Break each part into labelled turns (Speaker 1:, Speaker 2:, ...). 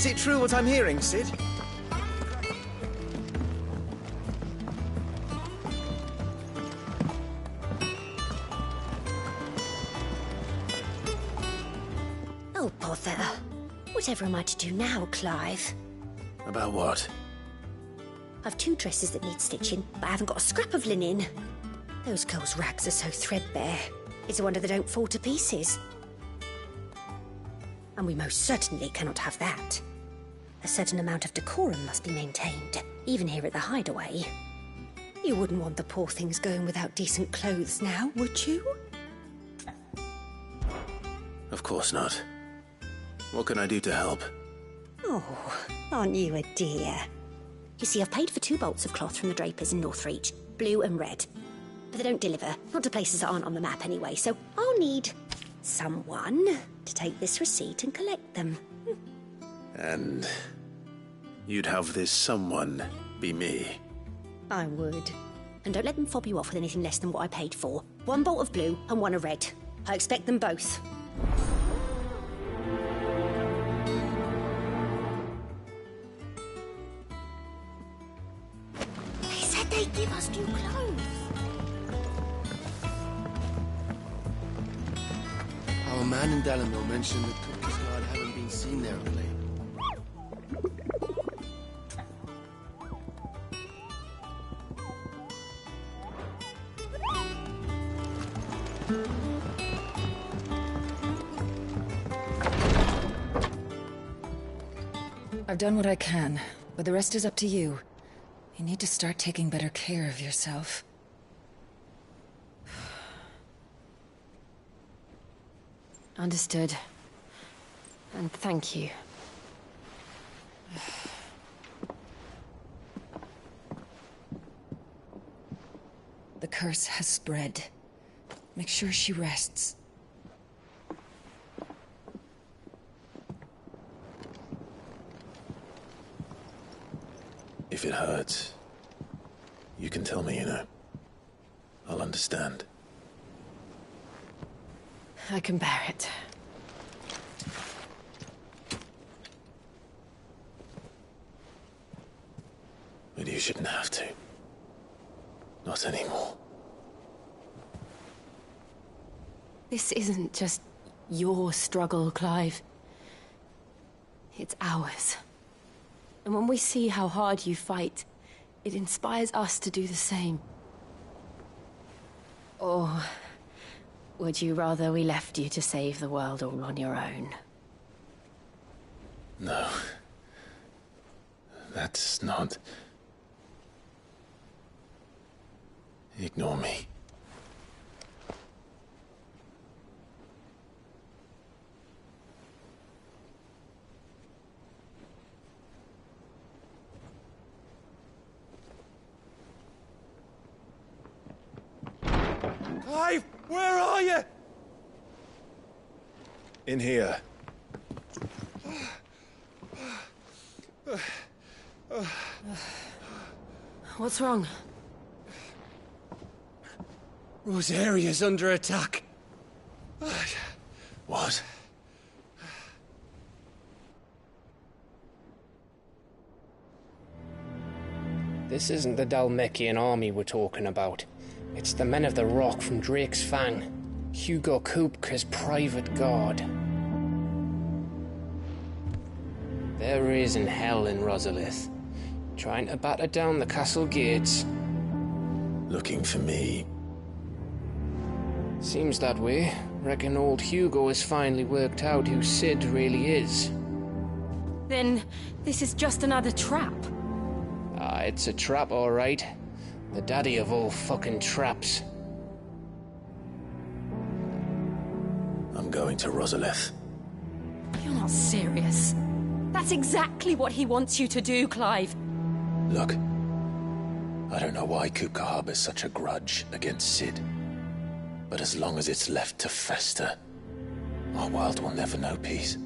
Speaker 1: Is it true what I'm hearing, Sid?
Speaker 2: Oh, bother. Whatever am I to do now, Clive?
Speaker 1: About what?
Speaker 2: I've 2 dresses that need stitching, but I haven't got a scrap of linen. Those girls' rags are so threadbare. It's a wonder they don't fall to pieces. And we most certainly cannot have that. A certain amount of decorum must be maintained, even here at the Hideaway. You wouldn't want the poor things going without decent clothes now, would you?
Speaker 1: Of course not. What can I do to help?
Speaker 2: Oh, aren't you a dear? You see, I've paid for 2 bolts of cloth from the drapers in Northreach, blue and red. But they don't deliver, not to places that aren't on the map anyway, so I'll need someone to take this receipt and collect them.
Speaker 1: And you'd have this someone be me?
Speaker 2: I would. And don't let them fob you off with anything less than what I paid for. 1 bolt of blue and 1 of red. I expect them both. They said they'd give us new clothes.
Speaker 3: Our man in Dallimore mentioned that Cookie's guard haven't been seen there of late.
Speaker 4: I've done what I can, but the rest is up to you. You need to start taking better care of yourself.
Speaker 5: Understood. And thank you.
Speaker 4: The curse has spread. Make sure she rests.
Speaker 1: If it hurts, you can tell me, you know. I'll understand.
Speaker 5: I can bear it.
Speaker 1: But you shouldn't have to. Not anymore.
Speaker 5: This isn't just your struggle, Clive. It's ours. And when we see how hard you fight, it inspires us to do the same. Or would you rather we left you to save the world all on your own?
Speaker 1: No. That's not... Ignore me.
Speaker 6: Clive, where are you?
Speaker 1: In here.
Speaker 5: What's wrong?
Speaker 6: Rosaria's under attack.
Speaker 1: What?
Speaker 7: This isn't the Dalmekian army we're talking about. It's the men of the Rock from Drake's Fang. Hugo Kupka's private guard. There is in hell in Rosalith, trying to batter down the castle gates.
Speaker 1: Looking for me.
Speaker 7: Seems that way. Reckon old Hugo has finally worked out who Sid really is.
Speaker 5: Then this is just another trap.
Speaker 7: Ah, it's a trap, all right. The daddy of all fucking traps.
Speaker 1: I'm going to Rosalith.
Speaker 5: You're not serious. That's exactly what he wants you to do, Clive.
Speaker 1: Look, I don't know why Kupka harbors such a grudge against Sid. But as long as it's left to fester, our world will never know peace.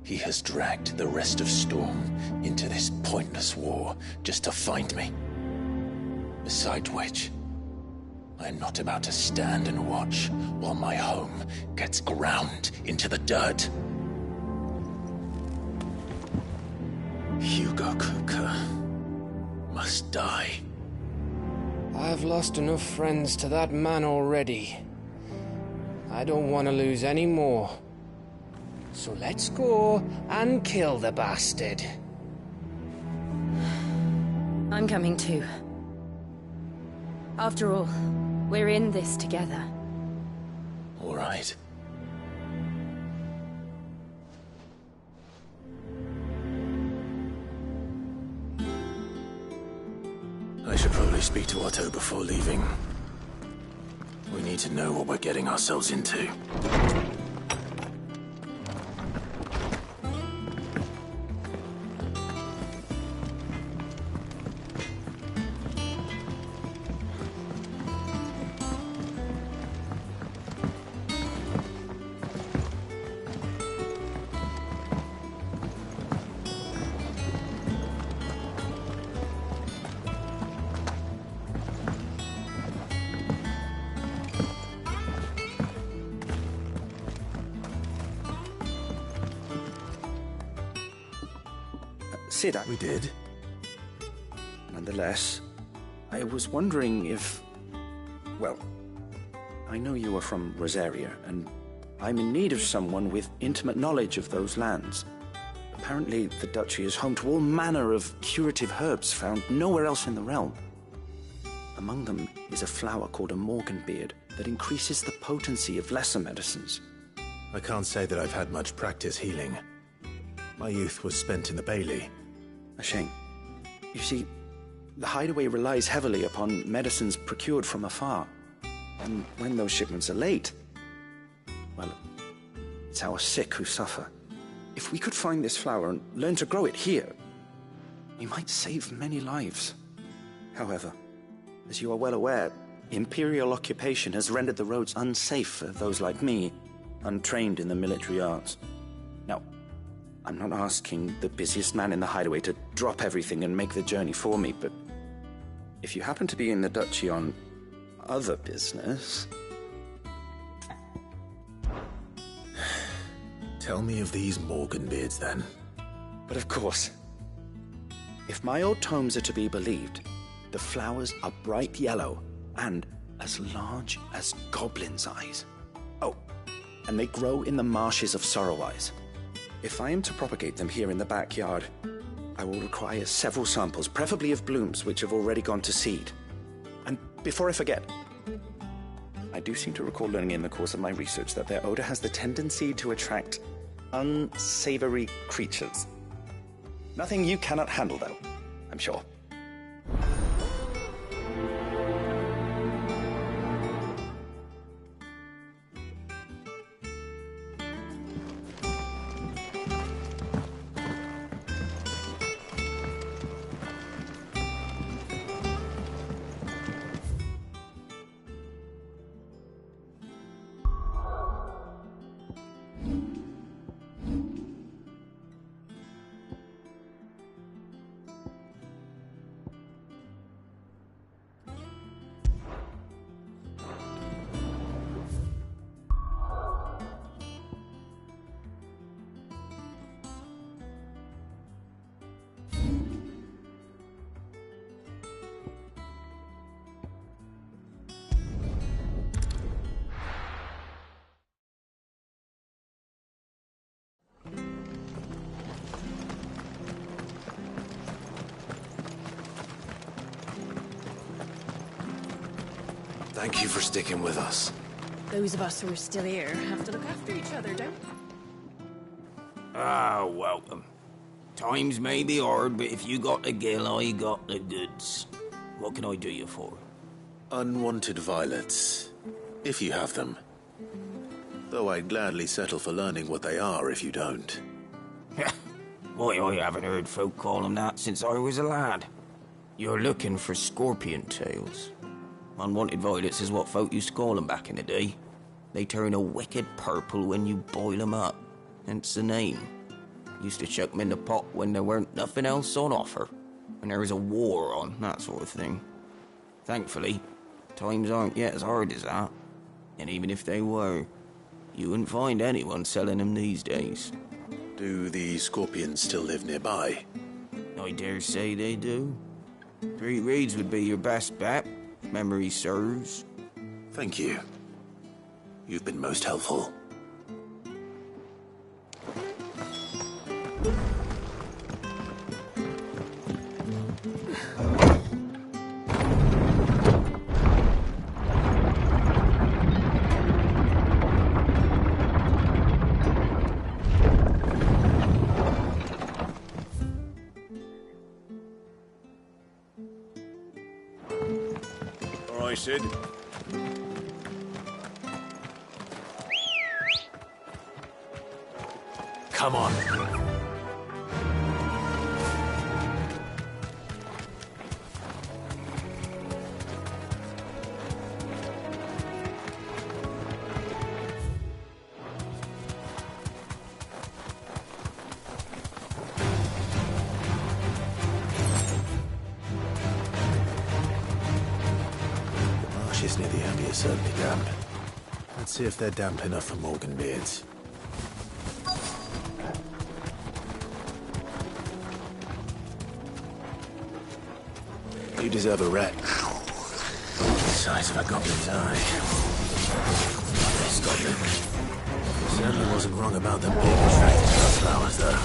Speaker 1: He has dragged the rest of Storm into this pointless war just to find me. Besides which, I am not about to stand and watch while my home gets ground into the dirt. Hugo Kuka must die.
Speaker 7: I've lost enough friends to that man already. I don't want to lose any more. So let's go and kill the bastard.
Speaker 5: I'm coming too. After all, we're in this together.
Speaker 1: All right. I should probably speak to Otto before leaving. We need to know what we're getting ourselves into.
Speaker 8: Sid,
Speaker 1: We did?
Speaker 8: nonetheless, I was wondering if... Well, I know you are from Rosaria, and I'm in need of someone with intimate knowledge of those lands. Apparently, the duchy is home to all manner of curative herbs found nowhere else in the realm. Among them is a flower called a morganbeard that increases the potency of lesser medicines.
Speaker 1: I can't say that I've had much practice healing. My youth was spent in the Bailey.
Speaker 8: A shame. You see, the hideaway relies heavily upon medicines procured from afar. And when those shipments are late, well, it's our sick who suffer. If we could find this flower and learn to grow it here, we might save many lives. However, as you are well aware, imperial occupation has rendered the roads unsafe for those like me, untrained in the military arts. Now, I'm not asking the busiest man in the hideaway to drop everything and make the journey for me, but if you happen to be in the duchy on other business...
Speaker 1: Tell me of these Morganbeards, then.
Speaker 8: But of course, if my old tomes are to be believed, the flowers are bright yellow and as large as goblins' eyes. Oh, and they grow in the marshes of Sorrowise. If I am to propagate them here in the backyard, I will require several samples, preferably of blooms which have already gone to seed. And before I forget, I do seem to recall learning in the course of my research that their odor has the tendency to attract unsavory creatures. Nothing you cannot handle, though, I'm sure.
Speaker 1: Thank you for sticking with us.
Speaker 9: Those of us who are still here have to look after each other, don't we?
Speaker 10: Ah, welcome. Times may be hard, but if you got the gill, I got the goods. What can I do you for?
Speaker 1: Unwanted violets, if you have them. Though I'd gladly settle for learning what they are if you don't.
Speaker 10: Why, I haven't heard folk call them that since I was a lad. You're looking for scorpion tails. Unwanted violets is what folk used to call them back in the day. They turn a wicked purple when you boil them up, hence the name. Used to chuck them in the pot when there weren't nothing else on offer, when there was a war on, that sort of thing. Thankfully, times aren't yet as hard as that, and even if they were, you wouldn't find anyone selling them these days.
Speaker 1: Do the scorpions still live nearby?
Speaker 10: I dare say they do. 3 reeds would be your best bet, memory serves.
Speaker 1: Thank you. You've been most helpful.
Speaker 11: All right, Sid.
Speaker 1: Come on. Marshes near the Abbey are certainly damp. Let's see if they're damp enough for Morgan beards. You deserve a rat. The size of a goblin's eye. This goblin. Certainly wasn't wrong about them being attracted to our flowers, though.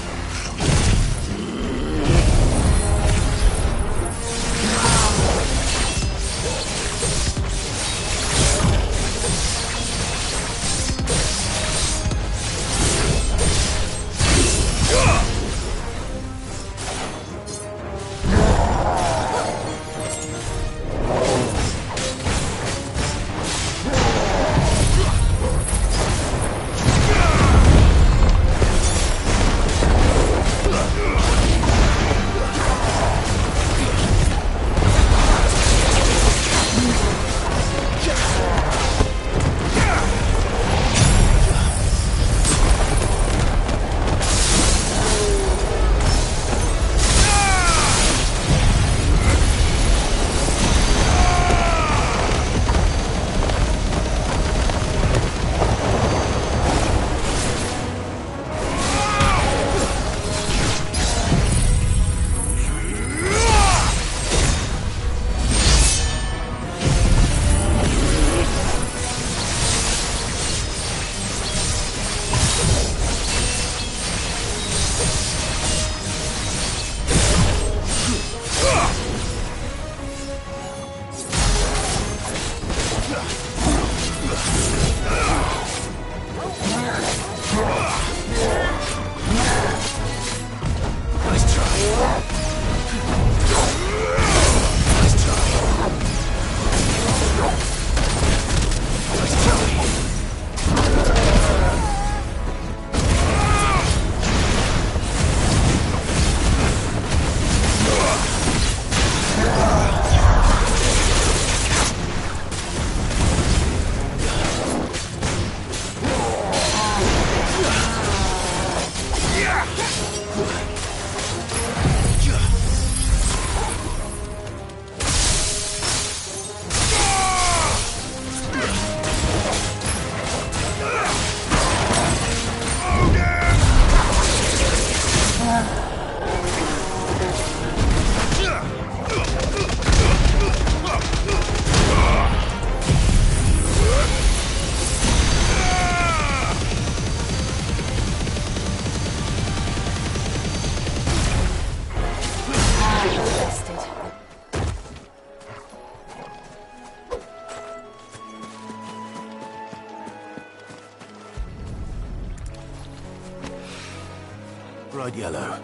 Speaker 1: Bright yellow.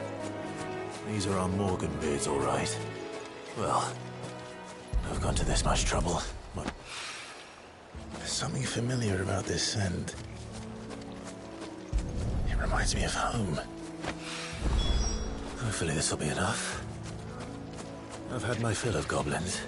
Speaker 1: These are our Morgan beards, all right. Well, I've gone to this much trouble. But there's something familiar about this scent. It reminds me of home. Hopefully this will be enough. I've had my fill of goblins.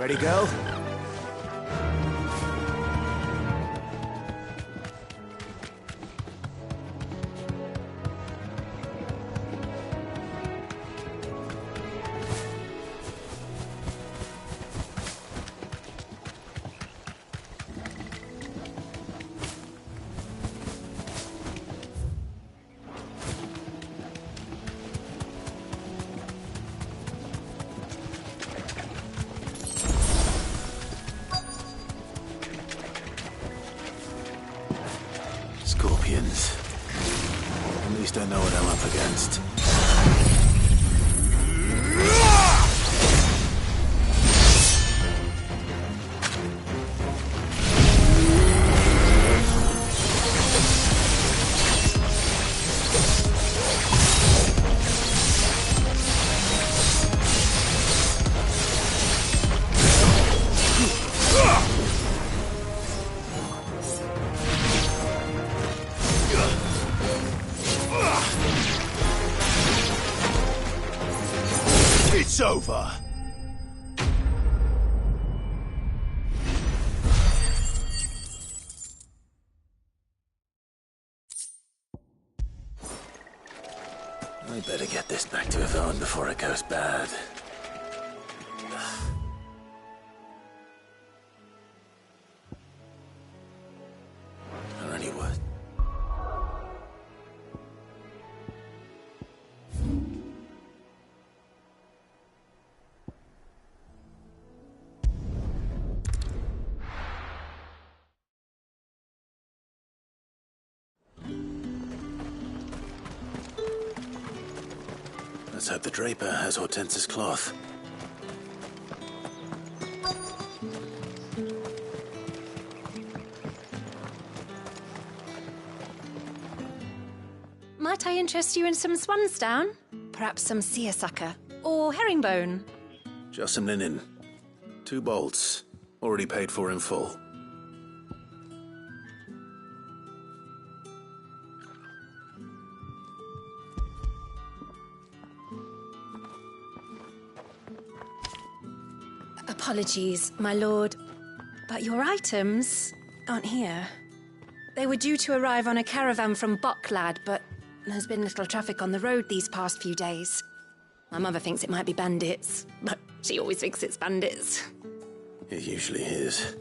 Speaker 12: Ready, go?
Speaker 1: Scorpions. At least I know what I'm up against.
Speaker 11: It's over.
Speaker 1: I better get this back to Yvonne before it goes bad. Or anyone. Let's hope the Draper has Hortense's cloth.
Speaker 9: Might I interest you in some swansdown? Perhaps some seersucker? Or herringbone?
Speaker 1: Just some linen. 2 bolts. Already paid for in full.
Speaker 9: Apologies, my lord, but your items aren't here. They were due to arrive on a caravan from Bucklad, but there's been little traffic on the road these past few days. My mother thinks it might be bandits, but she always thinks it's bandits.
Speaker 1: It usually is.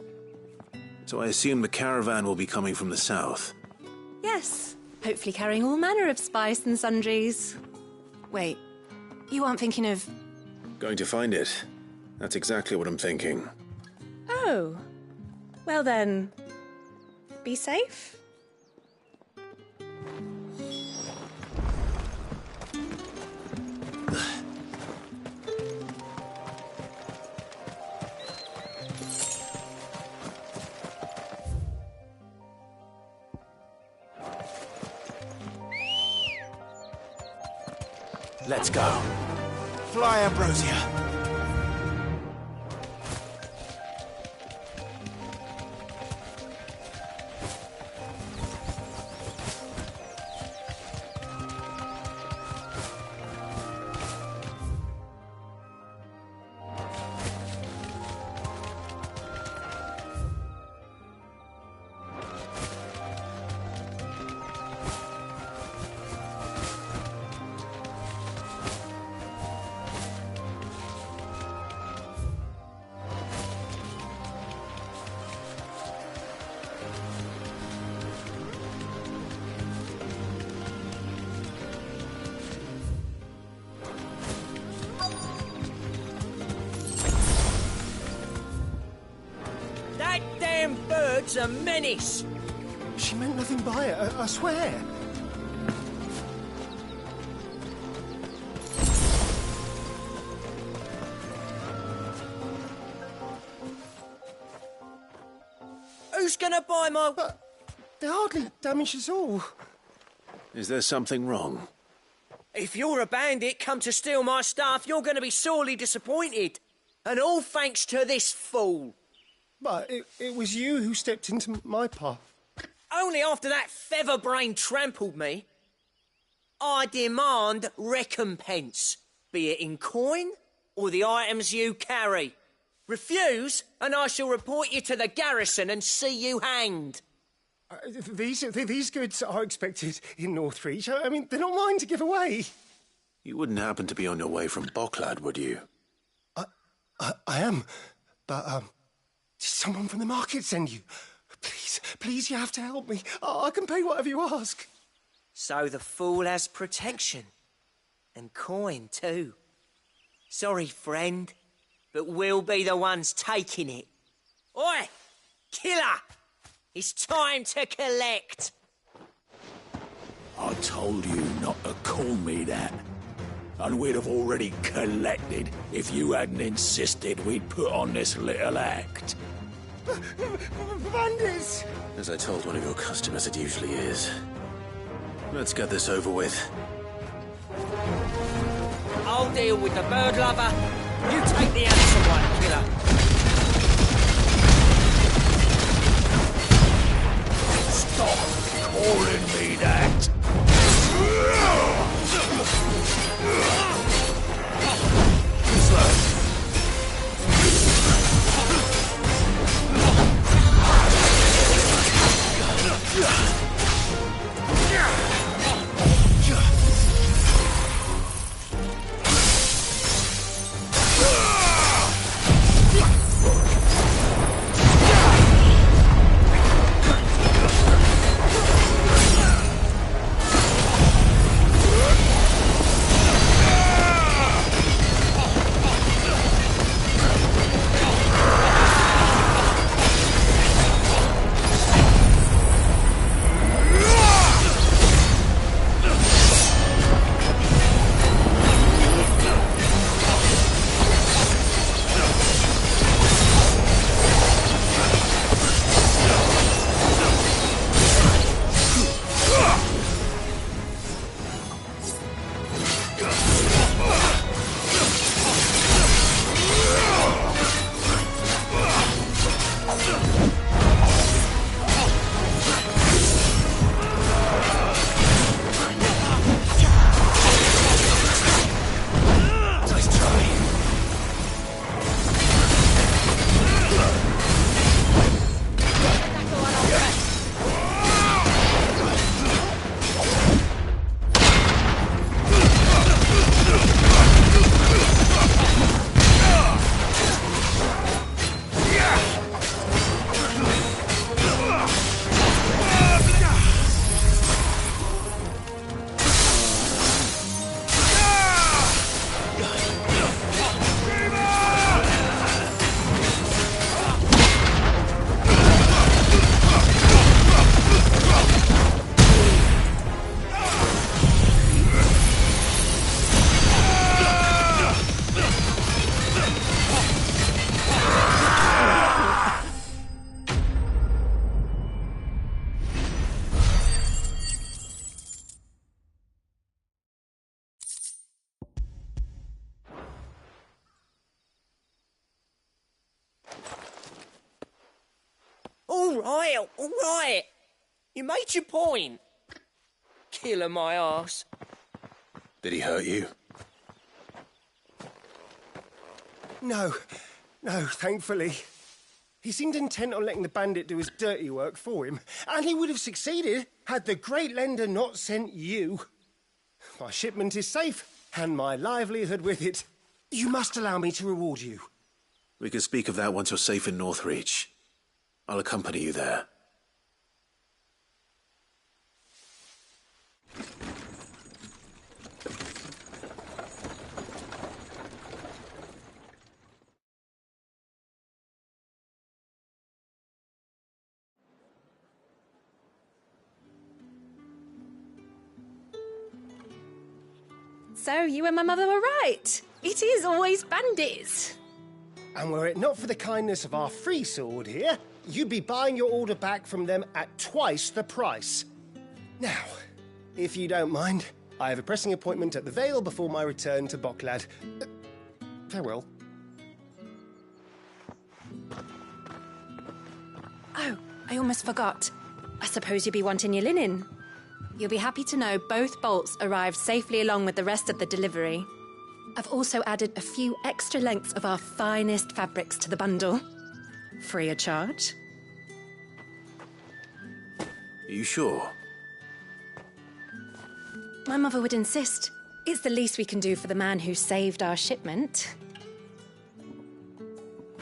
Speaker 1: So I assume the caravan will be coming from the south.
Speaker 9: Yes, hopefully carrying all manner of spice and sundries. Wait, you aren't thinking of...
Speaker 1: Going to find it. That's exactly what I'm thinking.
Speaker 9: Oh. Well then, be safe.
Speaker 1: Let's go.
Speaker 12: Fly, Ambrosia.
Speaker 13: Bird's a menace.
Speaker 6: She meant nothing by it, I swear.
Speaker 13: Who's gonna buy my...
Speaker 6: But they hardly damaged us all.
Speaker 1: Is there something wrong?
Speaker 13: If you're a bandit come to steal my stuff, you're gonna be sorely disappointed. And all thanks to this fool.
Speaker 6: But it was you who stepped into my path.
Speaker 13: Only after that feather-brain trampled me. I demand recompense, be it in coin or the items you carry. Refuse, and I shall report you to the garrison and see you hanged.
Speaker 6: These goods are expected in Northreach. I mean, they're not mine to give away.
Speaker 1: You wouldn't happen to be on your way from Bocklad, would you?
Speaker 6: I am, but, did someone from the market send you? Please, you have to help me. I can pay whatever you ask.
Speaker 13: So the fool has protection. And coin, too. Sorry, friend, but we'll be the ones taking it. Oi! Killer! It's time to collect!
Speaker 11: I told you not to call me that. And we'd have already collected if you hadn't insisted we'd put on this little act.
Speaker 6: Bandits!
Speaker 1: As I told one of your customers, it usually is. Let's get this over with.
Speaker 13: I'll deal with the bird lover. You take the handsome one, killer.
Speaker 11: Stop calling me that.
Speaker 13: All right. You made your point. Killer my arse.
Speaker 1: Did he hurt you?
Speaker 6: No, thankfully. He seemed intent on letting the bandit do his dirty work for him, and he would have succeeded had the great lender not sent you. My shipment is safe, and my livelihood with it. You must allow me to reward you.
Speaker 1: We can speak of that once you're safe in Northreach. I'll accompany you there.
Speaker 9: So, you and my mother were right. It is always bandits.
Speaker 6: And were it not for the kindness of our free sword here, you'd be buying your order back from them at twice the price. Now, if you don't mind, I have a pressing appointment at the Vale before my return to Bocklad. Farewell.
Speaker 9: Oh, I almost forgot. I suppose you'll be wanting your linen. You'll be happy to know both bolts arrived safely along with the rest of the delivery. I've also added a few extra lengths of our finest fabrics to the bundle. Free of charge.
Speaker 1: Are you sure?
Speaker 9: My mother would insist. It's the least we can do for the man who saved our shipment.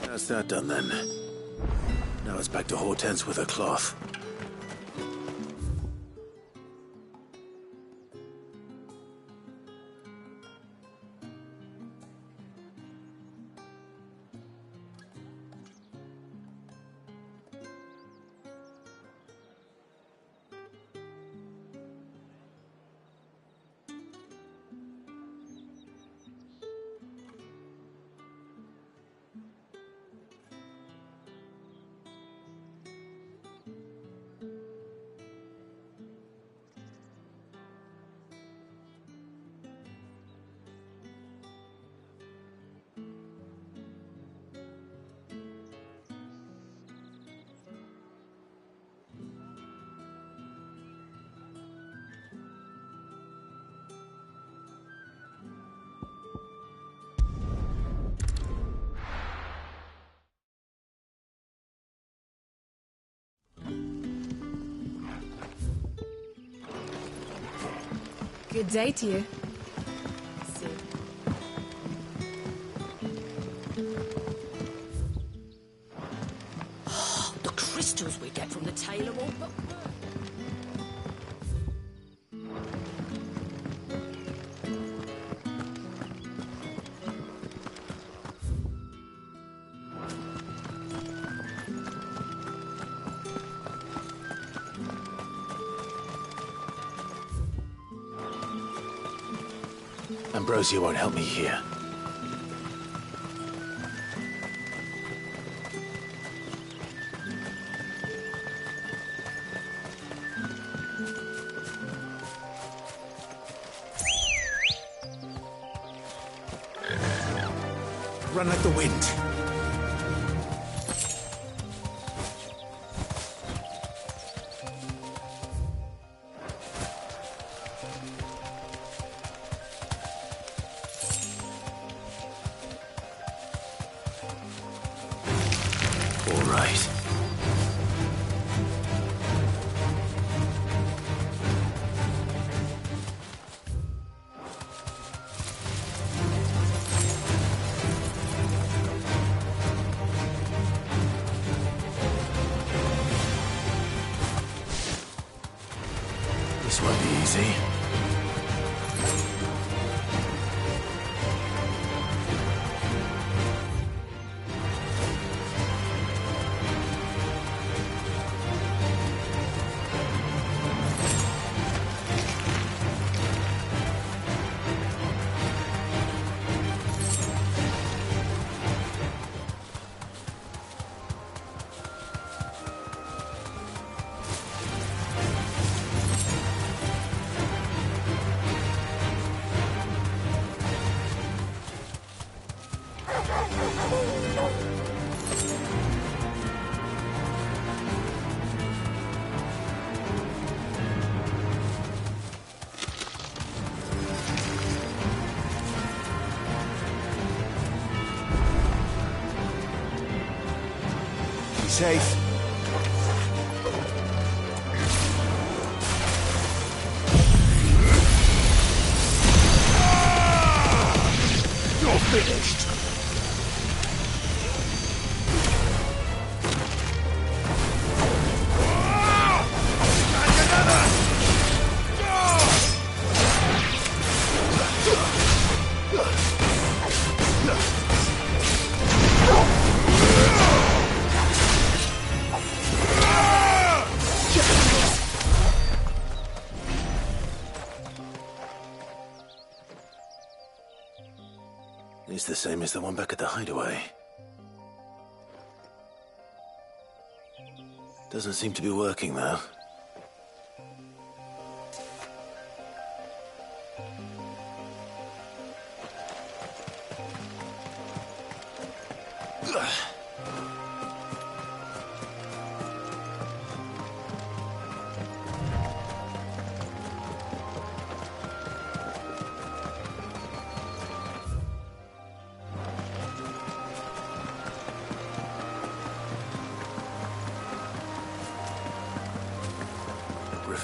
Speaker 1: That's that done then. Now it's back to Hortense with her cloth.
Speaker 14: Good day to you.
Speaker 2: The crystals we get from the tailor will...
Speaker 1: Ambrosia won't help me here.
Speaker 11: Run like the wind.
Speaker 1: This won't be easy.
Speaker 11: Safe. You're finished.
Speaker 1: It's the same as the one back at the hideaway. Doesn't seem to be working, though.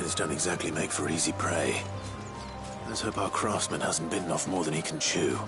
Speaker 1: coffins don't exactly make for easy prey. Let's hope our craftsman hasn't bitten off more than he can chew.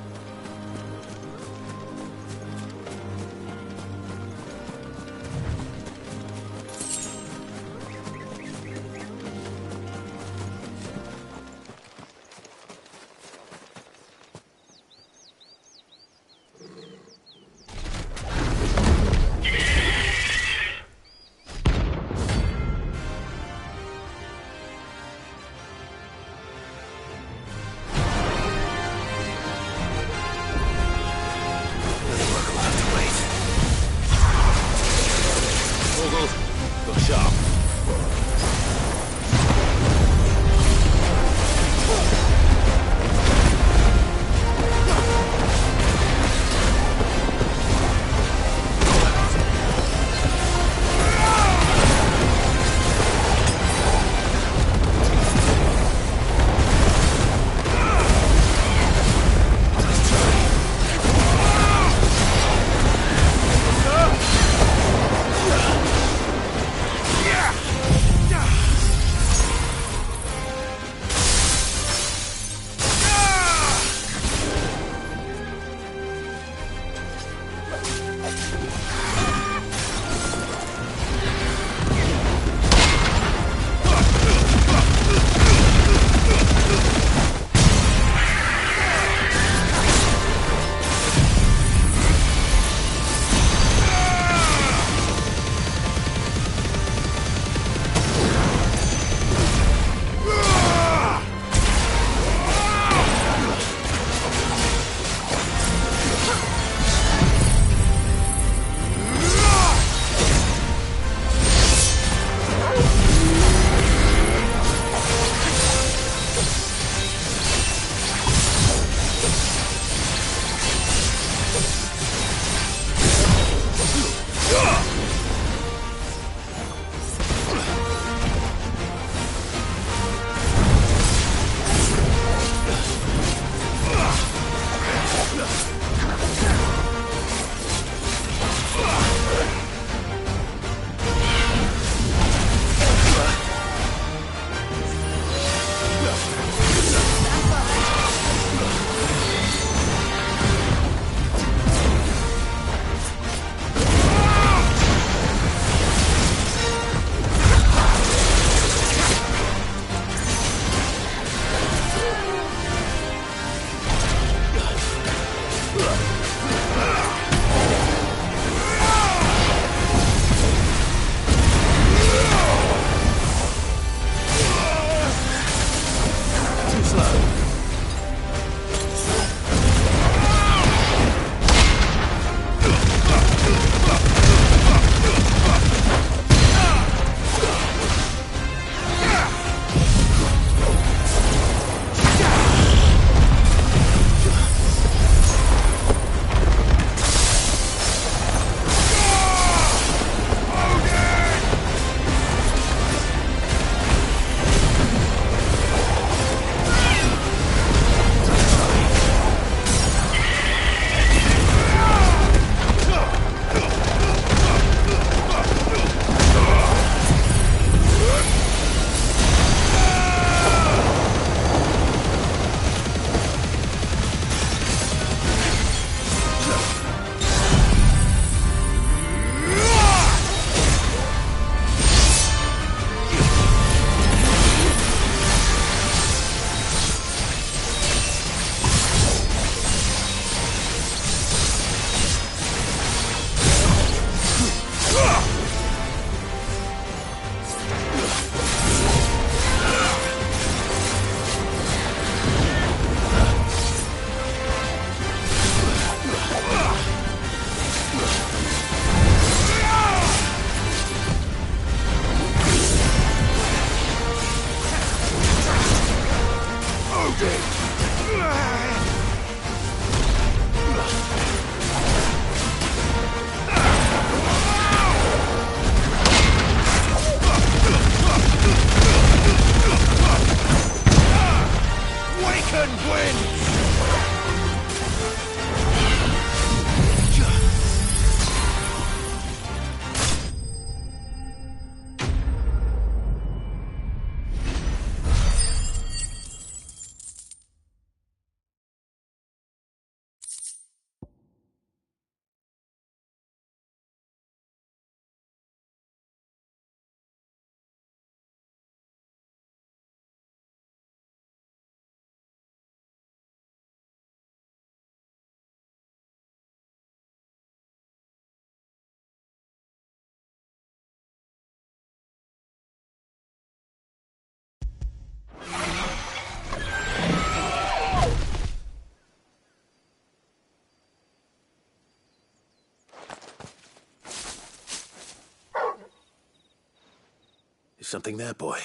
Speaker 1: Something there, boy?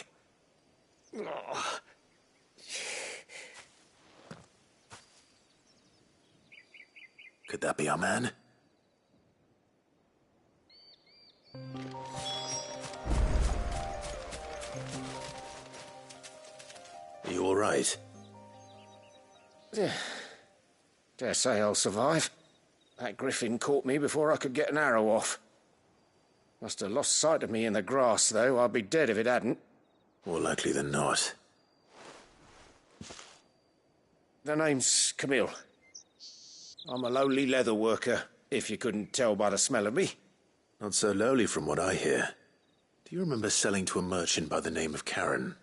Speaker 1: Could that be our man? Are you all right?
Speaker 7: Dare say I'll survive. That griffin caught me before I could get an arrow off. Must have lost sight of me in the grass, though. I'd be dead if it hadn't.
Speaker 1: More likely than not.
Speaker 7: The name's Camille. I'm a lowly leather worker, if you couldn't tell by the smell of me.
Speaker 1: Not so lowly from what I hear. Do you remember selling to a merchant by the name of Karen?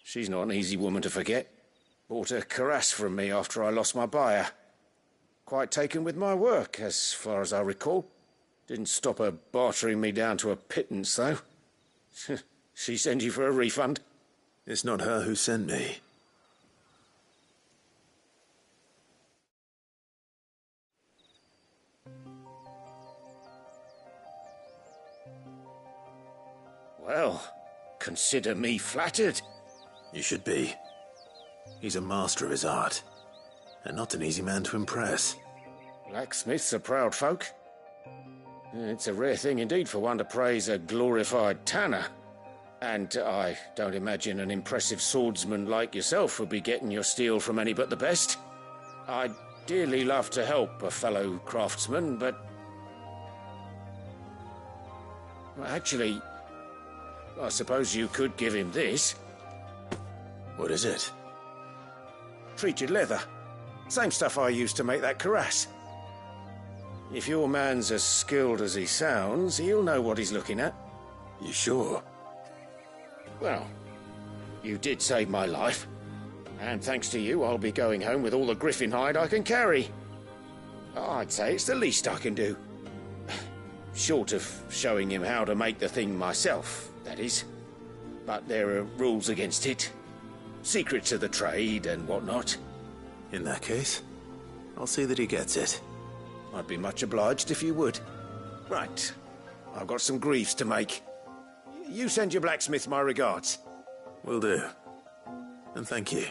Speaker 7: She's not an easy woman to forget. Bought a cuirass from me after I lost my buyer. Quite taken with my work, as far as I recall. Didn't stop her bartering me down to a pittance, though. She sent you for a refund?
Speaker 1: It's not her who sent me.
Speaker 7: Well, consider me flattered.
Speaker 1: You should be. He's a master of his art, and not an easy man to impress.
Speaker 7: Blacksmiths are proud folk. It's a rare thing indeed for one to praise a glorified tanner. And I don't imagine an impressive swordsman like yourself would be getting your steel from any but the best. I'd dearly love to help a fellow craftsman, but... well, actually, I suppose you could give him this.
Speaker 1: What is it?
Speaker 7: Treated leather. Same stuff I used to make that cuirass. If your man's as skilled as he sounds, he'll know what he's looking at.
Speaker 1: You sure?
Speaker 7: Well, you did save my life. And thanks to you, I'll be going home with all the griffin hide I can carry. I'd say it's the least I can do. Short of showing him how to make the thing myself, that is. But there are rules against it. Secrets of the trade and whatnot.
Speaker 1: In that case, I'll see that he gets it.
Speaker 7: I'd be much obliged if you would. Right. I've got some greaves to make. You send your blacksmith my regards.
Speaker 1: Will do. And thank you.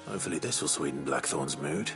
Speaker 1: Hopefully this will sweeten Blackthorn's mood.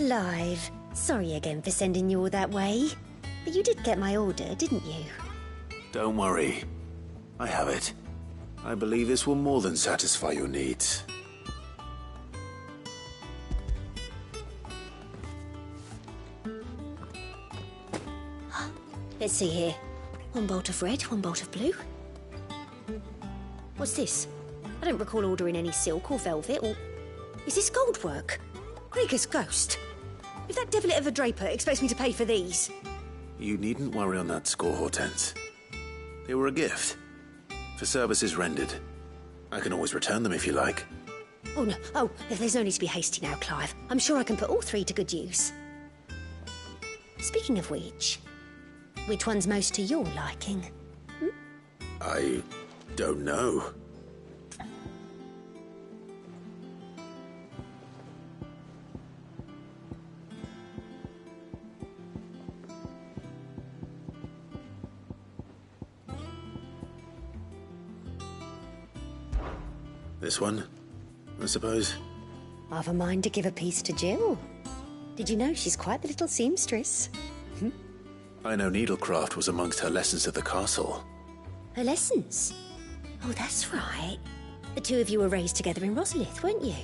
Speaker 2: Clive, sorry again for sending you all that way. But you did get my order, didn't you?
Speaker 1: Don't worry. I have it. I believe this will more than satisfy your needs.
Speaker 2: Let's see here. One bolt of red, one bolt of blue. What's this? I don't recall ordering any silk or velvet or... Is this gold work? Gregor's ghost. If that devilit of a draper expects me to pay for these...
Speaker 1: You needn't worry on that score, Hortense. They were a gift. For services rendered. I can always return them if you like.
Speaker 2: Oh, no. Oh, there's no need to be hasty now, Clive. I'm sure I can put all three to good use. Speaking of which one's most to your liking?
Speaker 1: I don't know. This one, I suppose.
Speaker 2: I've a mind to give a piece to Jill. Did you know she's quite the little seamstress?
Speaker 1: I know needlecraft was amongst her lessons at the castle.
Speaker 2: Her lessons? Oh, that's right. The two of you were raised together in Rosalith, weren't you?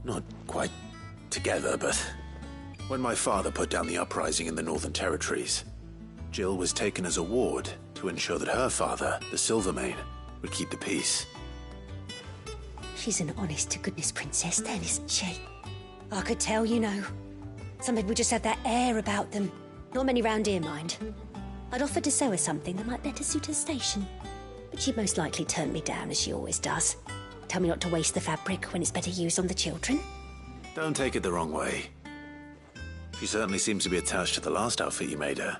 Speaker 1: Not quite together, but when my father put down the uprising in the Northern Territories, Jill was taken as a ward to ensure that her father, the Silvermane, would keep the peace.
Speaker 2: She's an honest-to-goodness princess then, isn't she? I could tell, you know. Some people just have that air about them. Not many round here, mind. I'd offered to sew her something that might better suit her station. But she'd most likely turn me down, as she always does. Tell me not to waste the fabric when it's better used on the children.
Speaker 1: Don't take it the wrong way. She certainly seems to be attached to the last outfit you made her.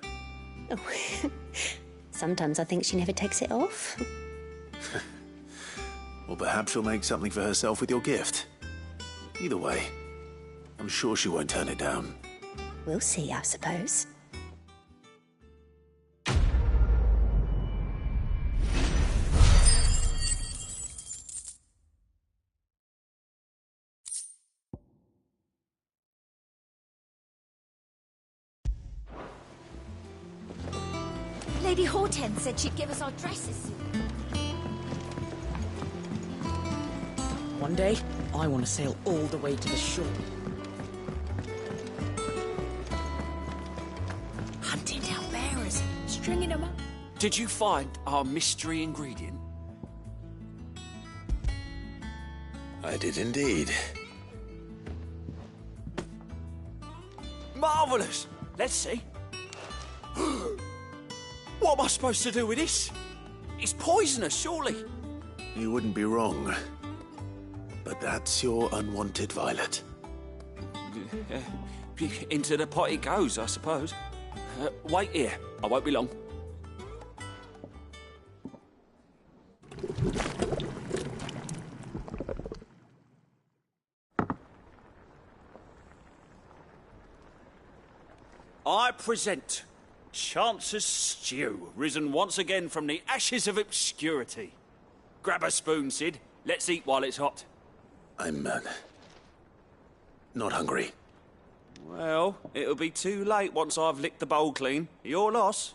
Speaker 2: Oh, sometimes I think she never takes it off.
Speaker 1: Or perhaps she'll make something for herself with your gift. Either way, I'm sure she won't turn it down.
Speaker 2: We'll see, I suppose. Lady Hortense said she'd give us our dresses soon.
Speaker 14: One day, I want to sail all the way to the shore.
Speaker 2: Hunting down bearers, stringing them up.
Speaker 15: Did you find our mystery ingredient?
Speaker 1: I did indeed.
Speaker 15: Marvellous! Let's see. What am I supposed to do with this? It's poisonous, surely.
Speaker 1: You wouldn't be wrong. But that's your unwanted violet.
Speaker 15: Into the pot it goes, I suppose. Wait here. I won't be long. I present Chance's Stew, risen once again from the ashes of obscurity. Grab a spoon, Sid. Let's eat while it's hot.
Speaker 1: I'm, not hungry.
Speaker 15: Well, it'll be too late once I've licked the bowl clean. Your loss.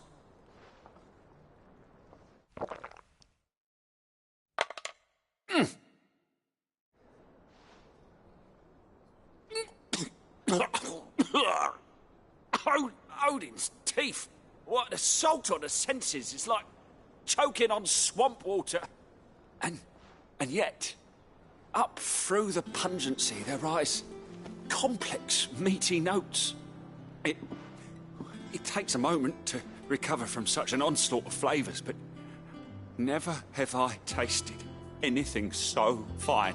Speaker 15: Odin's teeth. What, the salt on the senses. It's like choking on swamp water. And yet, up through the pungency, there rise complex, meaty notes. It takes a moment to recover from such an onslaught of flavours, but never have I tasted anything so fine.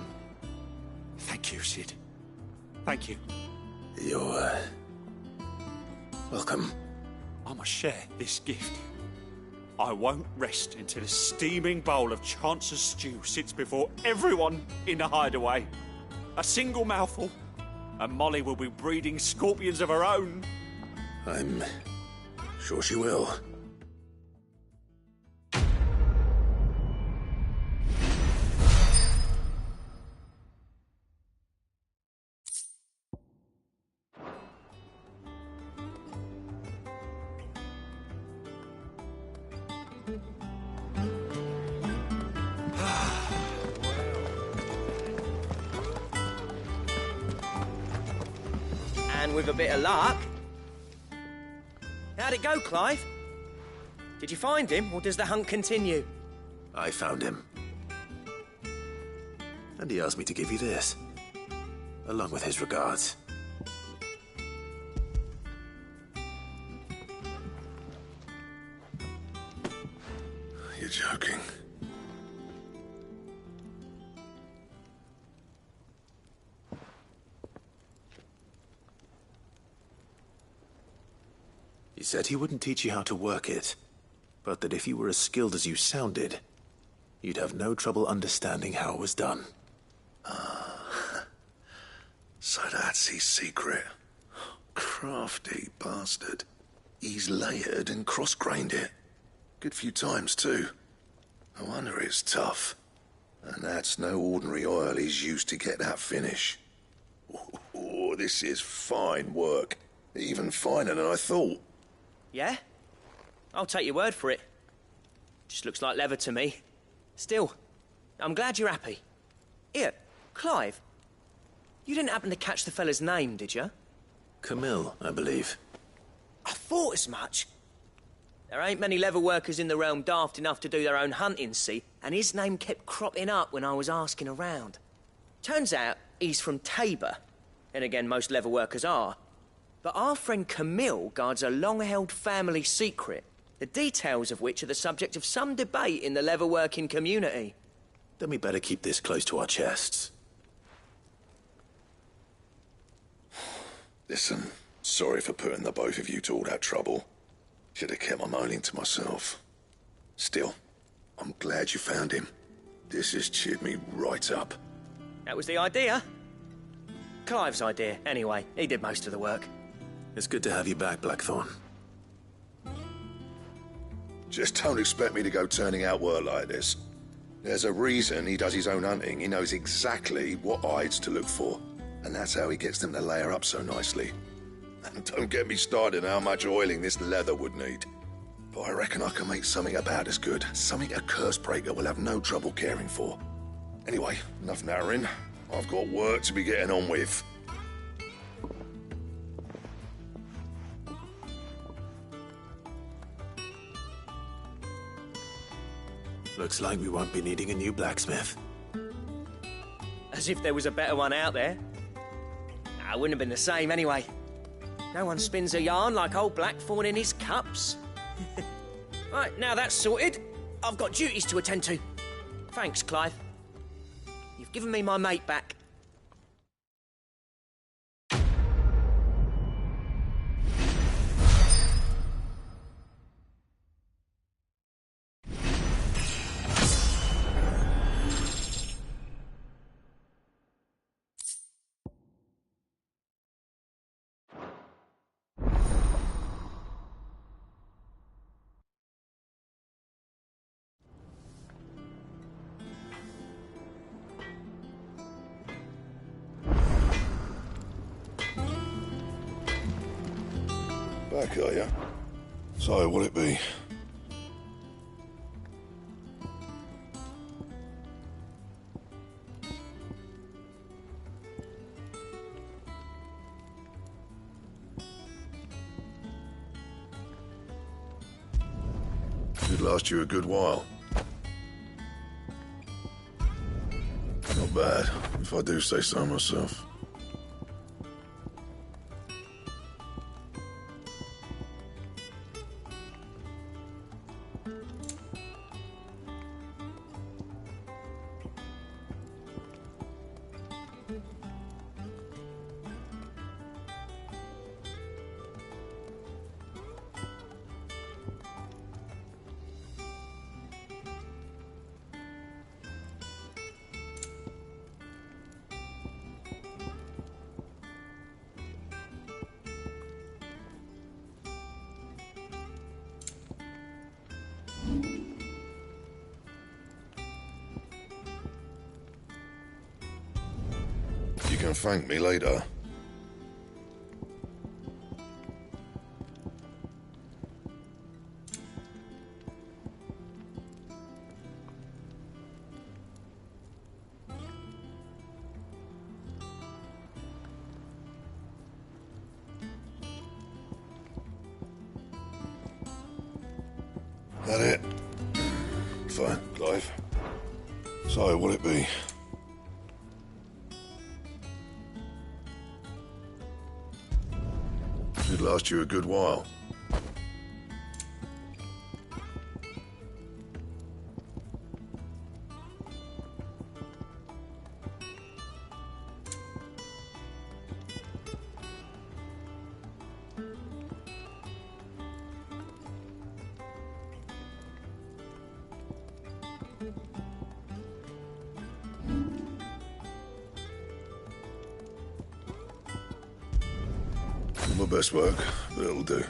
Speaker 15: Thank you, Sid. Thank you.
Speaker 1: You're, welcome.
Speaker 15: I must share this gift. I won't rest until a steaming bowl of Chance's stew sits before everyone in the hideaway. A single mouthful, and Molly will be breeding scorpions of her own.
Speaker 1: I'm sure she will.
Speaker 13: And with a bit of luck... How'd it go, Clive? Did you find him, or does the hunt continue?
Speaker 1: I found him. And he asked me to give you this, along with his regards.
Speaker 11: You're joking.
Speaker 1: He said he wouldn't teach you how to work it, but that if you were as skilled as you sounded, you'd have no trouble understanding how it was done.
Speaker 11: So that's his secret. Crafty bastard. He's layered and cross-grained it. Good few times, too. No wonder it's tough. And that's no ordinary oil he's used to get that finish. Oh, this is fine work. Even finer than I thought.
Speaker 13: Yeah? I'll take your word for it. Just looks like leather to me. Still, I'm glad you're happy. Here, Clive. You didn't happen to catch the fella's name, did you?
Speaker 1: Camille, I believe.
Speaker 13: I thought as much. There ain't many leather workers in the realm daft enough to do their own hunting, see? And his name kept cropping up when I was asking around. Turns out he's from Tabor. And again, most leather workers are. But our friend Camille guards a long-held family secret, the details of which are the subject of some debate in the leather-working community.
Speaker 1: Then we better keep this close to our chests.
Speaker 11: Listen, sorry for putting the both of you to all that trouble. Should have kept my moaning to myself. Still, I'm glad you found him. This has cheered me right up.
Speaker 13: That was the idea. Clive's idea, anyway. He did most of the work.
Speaker 1: It's good to have you back, Blackthorn.
Speaker 11: Just don't expect me to go turning out work like this. There's a reason he does his own hunting. He knows exactly what hides to look for. And that's how he gets them to layer up so nicely. And don't get me started on how much oiling this leather would need. but I reckon I can make something about as good. Something a Cursebreaker will have no trouble caring for. Anyway, enough nattering. I've got work to be getting on with.
Speaker 1: Looks like we won't be needing a new blacksmith.
Speaker 13: As if there was a better one out there. Nah, it wouldn't have been the same anyway. No one spins a yarn like old Blackthorn in his cups. Right, now that's sorted, I've got duties to attend to. Thanks, Clive. You've given me my mate back.
Speaker 11: Back, are you? So, will it be? Should last you a good while. Not bad, if I do say so myself. You can thank me later. That it? Fine, Clive. So, will it be? Should last you a good while. Not my best work, but it'll do.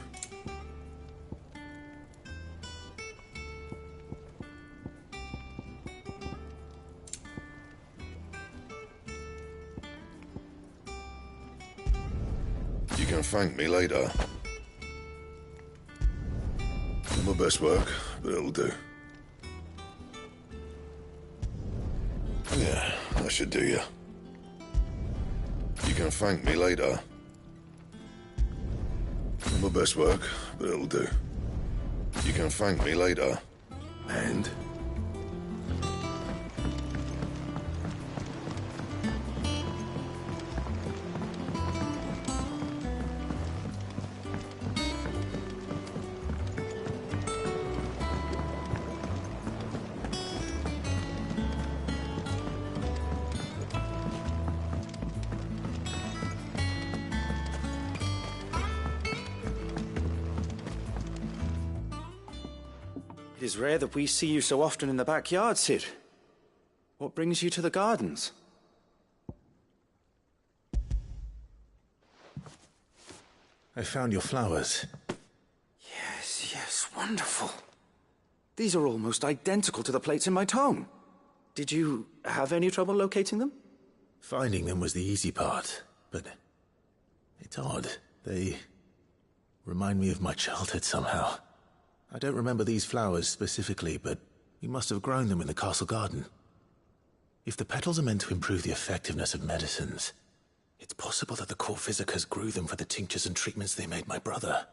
Speaker 11: You can thank me later. Not my best work, but it'll do. Yeah, that should do you. You can thank me later. Not my best work, but it'll do. You can thank me later. And?
Speaker 8: It is rare that we see you so often in the backyard, Sid. What brings you to the gardens?
Speaker 1: I found your flowers.
Speaker 8: Yes, wonderful. These are almost identical to the plates in my tome. Did you have any trouble locating them?
Speaker 1: Finding them was the easy part, but it's odd. They remind me of my childhood somehow. I don't remember these flowers specifically, but we must have grown them in the castle garden. If the petals are meant to improve the effectiveness of medicines, it's possible that the court physicers grew them for the tinctures and treatments they made my brother.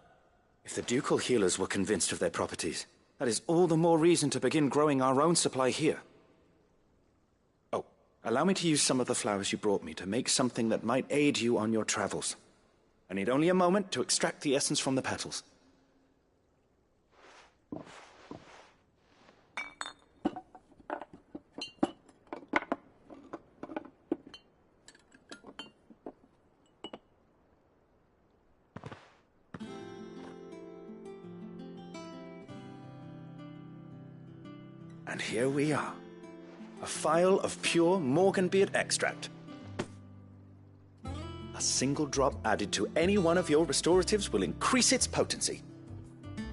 Speaker 8: If the ducal healers were convinced of their properties, that is all the more reason to begin growing our own supply here. Oh, allow me to use some of the flowers you brought me to make something that might aid you on your travels. I need only a moment to extract the essence from the petals. And here we are. A phial of pure Morganbeard extract. A single drop added to any one of your restoratives will increase its potency.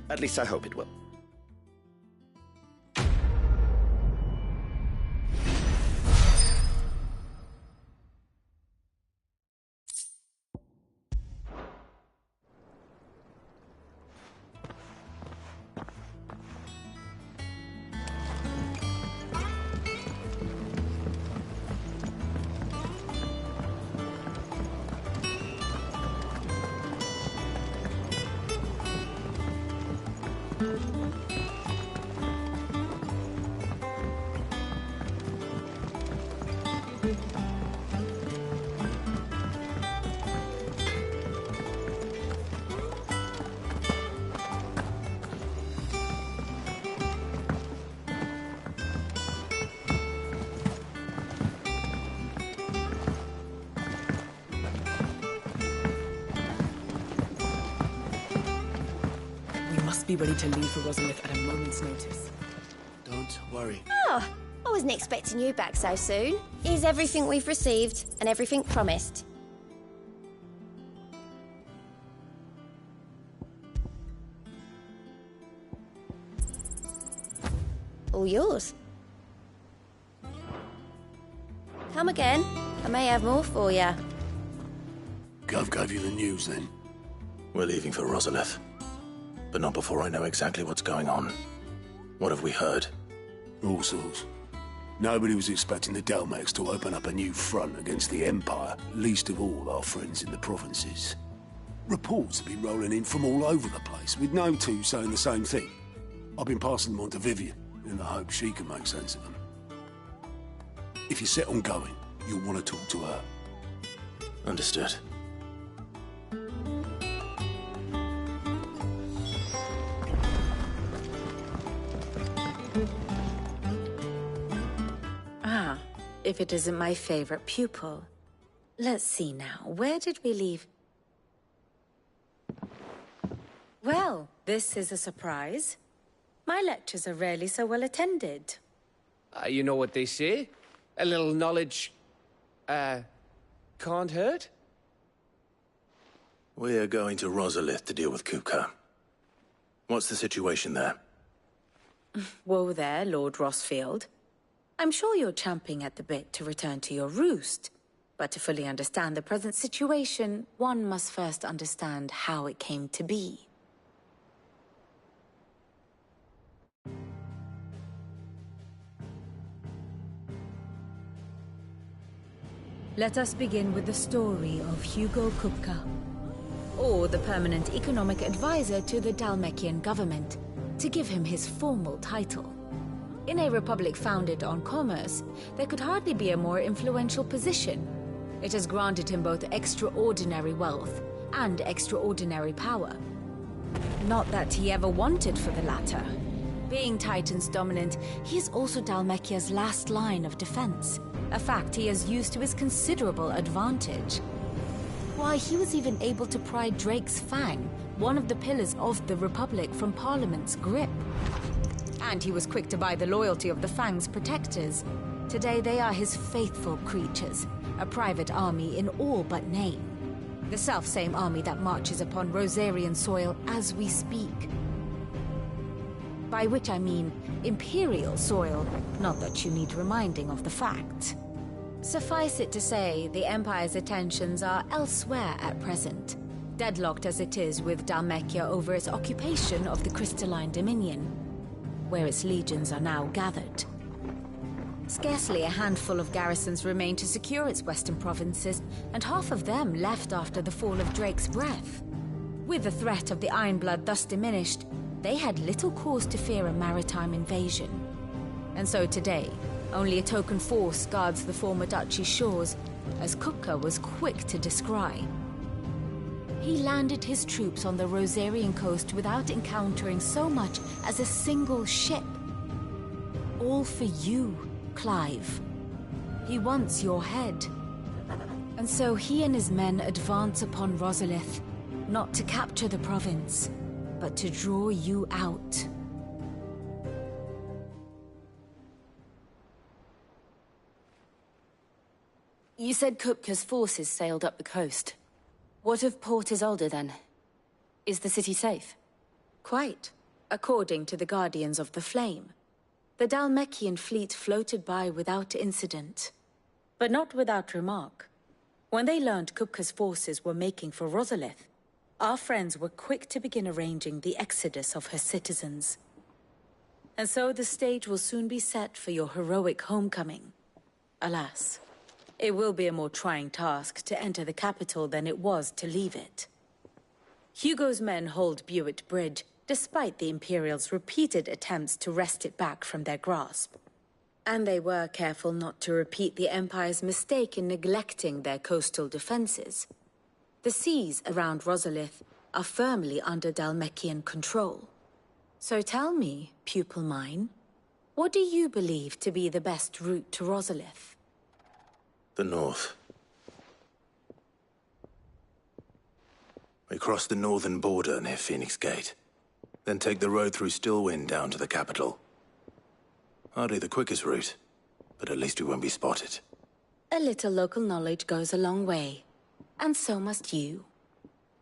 Speaker 8: At least I hope it will.
Speaker 14: Be ready to leave for Rosalith at a moment's notice.
Speaker 3: Don't worry.
Speaker 2: Oh, I wasn't expecting you back so soon. Here's everything we've received and everything promised. All yours. Come again. I may have more for you.
Speaker 11: Gov gave you the news then?
Speaker 1: We're leaving for Rosalith. But not before I know exactly what's going on. What have we heard?
Speaker 11: All sorts. Nobody was expecting the Delmex to open up a new front against the Empire, least of all our friends in the provinces. Reports have been rolling in from all over the place, with no two saying the same thing. I've been passing them on to Vivian, in the hope she can make sense of them. If you're set on going, you'll want to talk to her.
Speaker 1: Understood.
Speaker 9: If it isn't my favorite pupil. Let's see now, where did we leave? Well, this is a surprise. My lectures are rarely so well attended.
Speaker 7: You know what they say? A little knowledge, can't hurt?
Speaker 1: We're going to Rosalith to deal with Kupka. What's the situation there?
Speaker 9: Whoa there, Lord Rossfield. I'm sure you're champing at the bit to return to your roost. But to fully understand the present situation, one must first understand how it came to be. Let us begin with the story of Hugo Kupka, or the permanent economic advisor to the Dalmekian government, to give him his formal title. In a republic founded on commerce, there could hardly be a more influential position. It has granted him both extraordinary wealth and extraordinary power. Not that he ever wanted for the latter. Being Titan's dominant, he is also Dalmekia's last line of defense, a fact he has used to his considerable advantage. Why, he was even able to pry Drake's Fang, one of the pillars of the Republic, from Parliament's grip. And he was quick to buy the loyalty of the Fang's protectors. Today they are his faithful creatures, a private army in all but name. The self-same army that marches upon Rosarian soil as we speak. By which I mean Imperial soil, not that you need reminding of the fact. Suffice it to say, the Empire's attentions are elsewhere at present.
Speaker 4: deadlocked as it is with Dhalmekia over its occupation of the Crystalline Dominion, where its legions are now gathered. Scarcely a handful of garrisons remain to secure its western provinces, and half of them left after the fall of Drake's Breath. With the threat of the Ironblood thus diminished, they had little cause to fear a maritime invasion. And so today, only a token force guards the former duchy's shores, as Kupka was quick to descry. He landed his troops on the Rosarian coast without encountering so much as a single ship. All for you, Clive. He wants your head. And so he and his men advance upon Rosalith, not to capture the province, but to draw you out.
Speaker 5: You said Kupka's forces sailed up the coast. What of Port Isolde, then? Is the city safe?
Speaker 4: Quite, according to the Guardians of the Flame. The Dhalmekian fleet floated by without incident. But not without remark. When they learned Kupka's forces were making for Rosalith, our friends were quick to begin arranging the exodus of her citizens. And so the stage will soon be set for your heroic homecoming. Alas, it will be a more trying task to enter the capital than it was to leave it. Hugo's men hold Buet Bridge, despite the Imperials' repeated attempts to wrest it back from their grasp. And they were careful not to repeat the Empire's mistake in neglecting their coastal defenses. The seas around Rosalith are firmly under Dhalmekian control. So tell me, pupil mine, what do you believe to be the best route to Rosalith?
Speaker 1: The north. We cross the northern border near Phoenix Gate, then take the road through Stillwind down to the capital. Hardly the quickest route, but at least we won't be spotted.
Speaker 4: A little local knowledge goes a long way, and so must you.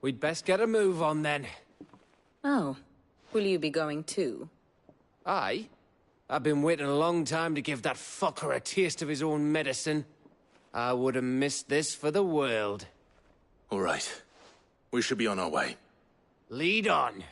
Speaker 7: We'd best get a move on then.
Speaker 4: Oh, will you be going too?
Speaker 7: Aye. I've been waiting a long time to give that fucker a taste of his own medicine. I would have missed this for the world.
Speaker 1: All right. We should be on our way.
Speaker 7: Lead on.